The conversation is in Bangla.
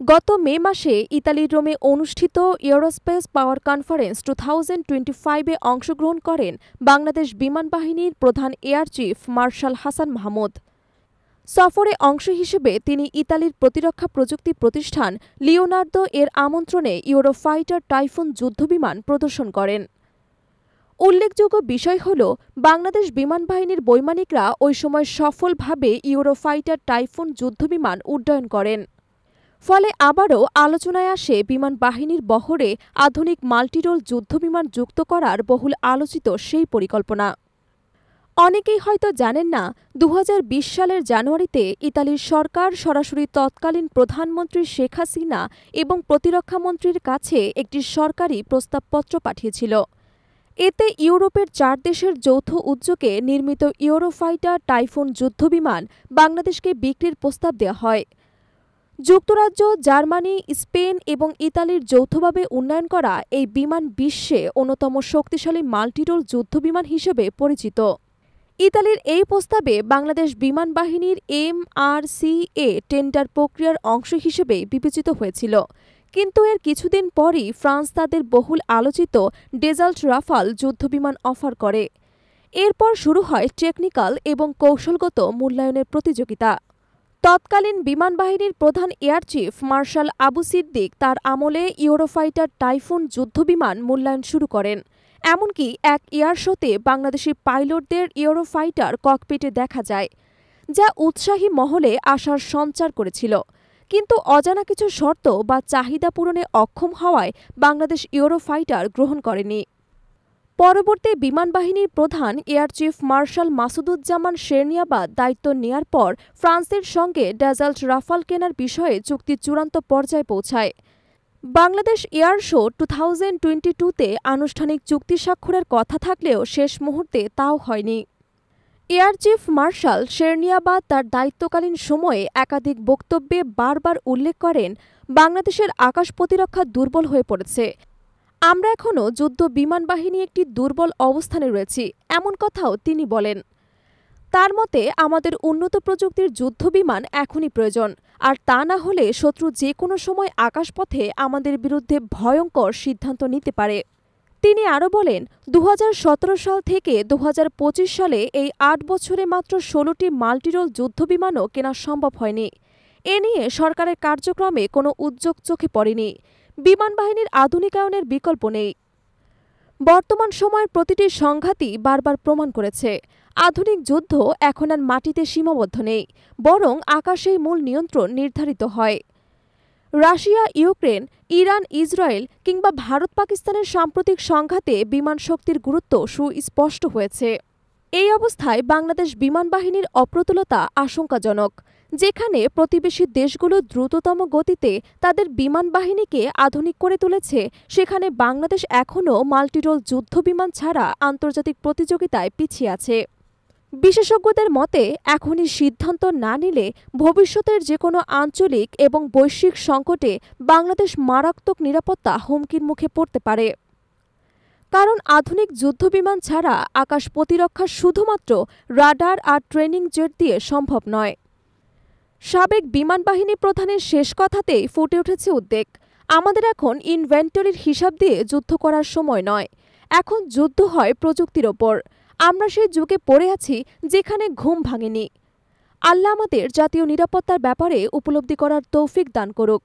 গত মে মাসে ইতালির রোমে অনুষ্ঠিত এরোস্পেস পাওয়ার কনফারেন্স 2025-এ অংশগ্রহণ করেন বাংলাদেশ বিমান বাহিনীর প্রধান air chief marshal Hasan Mahmud. সফরে অংশ হিসেবে তিনি ইতালির প্রতিরক্ষা প্রযুক্তি প্রতিষ্ঠান লিওনার্দো এর আমন্ত্রণে ইউরোফাইটার টাইফুন যুদ্ধবিমান প্রদর্শন করেন। উল্লেখযোগ্য বিষয় হল, বাংলাদেশ বিমান বাহিনীর বৈমানিকরা ওই সময় সফলভাবে ইউরোফাইটার টাইফুন যুদ্ধবিমান উড্ডয়ন করেন। ফলে আবারও আলোচনায় আসে বিমান বাহিনীর বহরে আধুনিক মাল্টিরোল যুদ্ধবিমান যুক্ত করার বহুল আলোচিত সেই পরিকল্পনা। অনেকেই হয়তো জানেন না, 2020 সালের জানুয়ারিতে ইতালির সরকার সরাসরি তৎকালীন প্রধানমন্ত্রী শেখ হাসিনা এবং প্রতিরক্ষামন্ত্রীর কাছে একটি সরকারি প্রস্তাবপত্র পাঠিয়েছিল। এতে ইউরোপের 4 দেশের যৌথ উদ্যোগে নির্মিত ইউরোফাইটার টাইফুন যুদ্ধবিমান বাংলাদেশকে বিক্রির প্রস্তাব দেওয়া হয়। যুক্তরাজ্য, জার্মানি, স্পেন এবং ইতালির যৌথভাবে উন্নয়ন করা এই বিমান বিশ্বে অন্যতম শক্তিশালী মাল্টিরোল যুদ্ধবিমান হিসেবে পরিচিত। ইতালির এই প্রস্তাবে বাংলাদেশ বিমান বাহিনীর MRCA টেন্ডার প্রক্রিয়ার অংশ হিসেবে বিবেচিত হয়েছিল, কিন্তু এর কিছুদিন পরই ফ্রান্স তাদের বহুল আলোচিত ডেজাল্ট রাফাল যুদ্ধবিমান অফার করে। এরপর শুরু হয় টেকনিক্যাল এবং কৌশলগত মূল্যায়নের প্রতিযোগিতা। তৎকালীন বিমান বাহিনীর প্রধান air chief marshal Abu Siddique তার আমলে ইউরোফাইটার টাইফুন যুদ্ধবিমান মূল্যায়ন শুরু করেন। এমনকি এক এয়ার শোতে বাংলাদেশি পাইলটদের ইউরোফাইটার ককপিটে দেখা যায়, যা উৎসাহী মহলে আশার সঞ্চার করেছিল। কিন্তু অজানা কিছু শর্ত বা চাহিদা পূরণে অক্ষম হওয়ায় বাংলাদেশ ইউরোফাইটার গ্রহণ করেনি। পরবর্তী বিমান বাহিনীর প্রধান air chief marshal Masuduzzaman Serniabat দায়িত্ব নেয়ার পর ফ্রান্সের সঙ্গে ডেজাল্ট রাফাল কেনার বিষয়ে চুক্তি চূড়ান্ত পর্যায়ে পৌঁছায়। বাংলাদেশ এয়ার শো 2022-তে আনুষ্ঠানিক চুক্তি স্বাক্ষরের কথা থাকলেও শেষ মুহূর্তে তাও হয়নি। এয়ার চিফ মার্শাল শেরনিয়াবাদ তার দায়িত্বকালীন সময়ে একাধিক বক্তব্যে বারবার উল্লেখ করেন, বাংলাদেশের আকাশ প্রতিরক্ষা দুর্বল হয়ে পড়েছে। আমরা এখনও যুদ্ধ বিমান বাহিনী একটি দুর্বল অবস্থানে রয়েছি, এমন কথাও তিনি বলেন। তার মতে, আমাদের উন্নত প্রযুক্তির যুদ্ধবিমান এখনই প্রয়োজন, আর তা না হলে শত্রু যে কোনো সময় আকাশপথে আমাদের বিরুদ্ধে ভয়ঙ্কর সিদ্ধান্ত নিতে পারে। তিনি আরও বলেন, 2017 সাল থেকে 2025 সালে এই 8 বছরে মাত্র 16টি মাল্টিরোল যুদ্ধবিমানও কেনা সম্ভব হয়নি। এ নিয়ে সরকারের কার্যক্রমে কোনো উদ্যোগ চোখে পড়েনি। বিমান বাহিনীর আধুনিকায়নের বিকল্প নেই। বর্তমান সময়ের প্রতিটি সংঘাতই বারবার প্রমাণ করেছে, আধুনিক যুদ্ধ এখন আর মাটিতে সীমাবদ্ধ নেই, বরং আকাশেই মূল নিয়ন্ত্রণ নির্ধারিত হয়। রাশিয়া, ইউক্রেন, ইরান, ইসরায়েল কিংবা ভারত পাকিস্তানের সাম্প্রতিক সংঘাতে বিমান শক্তির গুরুত্ব সুস্পষ্ট হয়েছে। এই অবস্থায় বাংলাদেশ বিমান বাহিনীর অপ্রতুলতা আশঙ্কাজনক। যেখানে প্রতিবেশী দেশগুলো দ্রুততম গতিতে তাদের বিমান বাহিনীকে আধুনিক করে তুলেছে, সেখানে বাংলাদেশ এখনও মাল্টিরোল যুদ্ধবিমান ছাড়া আন্তর্জাতিক প্রতিযোগিতায় পিছিয়ে আছে। বিশেষজ্ঞদের মতে, এখনই সিদ্ধান্ত না নিলে ভবিষ্যতের যে কোনো আঞ্চলিক এবং বৈশ্বিক সংকটে বাংলাদেশ মারাত্মক নিরাপত্তা হুমকির মুখে পড়তে পারে। কারণ আধুনিক যুদ্ধবিমান ছাড়া আকাশ প্রতিরক্ষা শুধুমাত্র রাডার আর ট্রেনিং জেট দিয়ে সম্ভব নয়। সাবেক বিমান বাহিনী প্রধানের শেষ কথাতেই ফুটে উঠেছে উদ্বেগ, আমাদের এখন ইনভেন্টরির হিসাব দিয়ে যুদ্ধ করার সময় নয়, এখন যুদ্ধ হয় প্রযুক্তির ওপর। আমরা সেই যুগে পড়ে আছি যেখানে ঘুম ভাঙেনি। আল্লাহ আমাদের জাতীয় নিরাপত্তার ব্যাপারে উপলব্ধি করার তৌফিক দান করুক।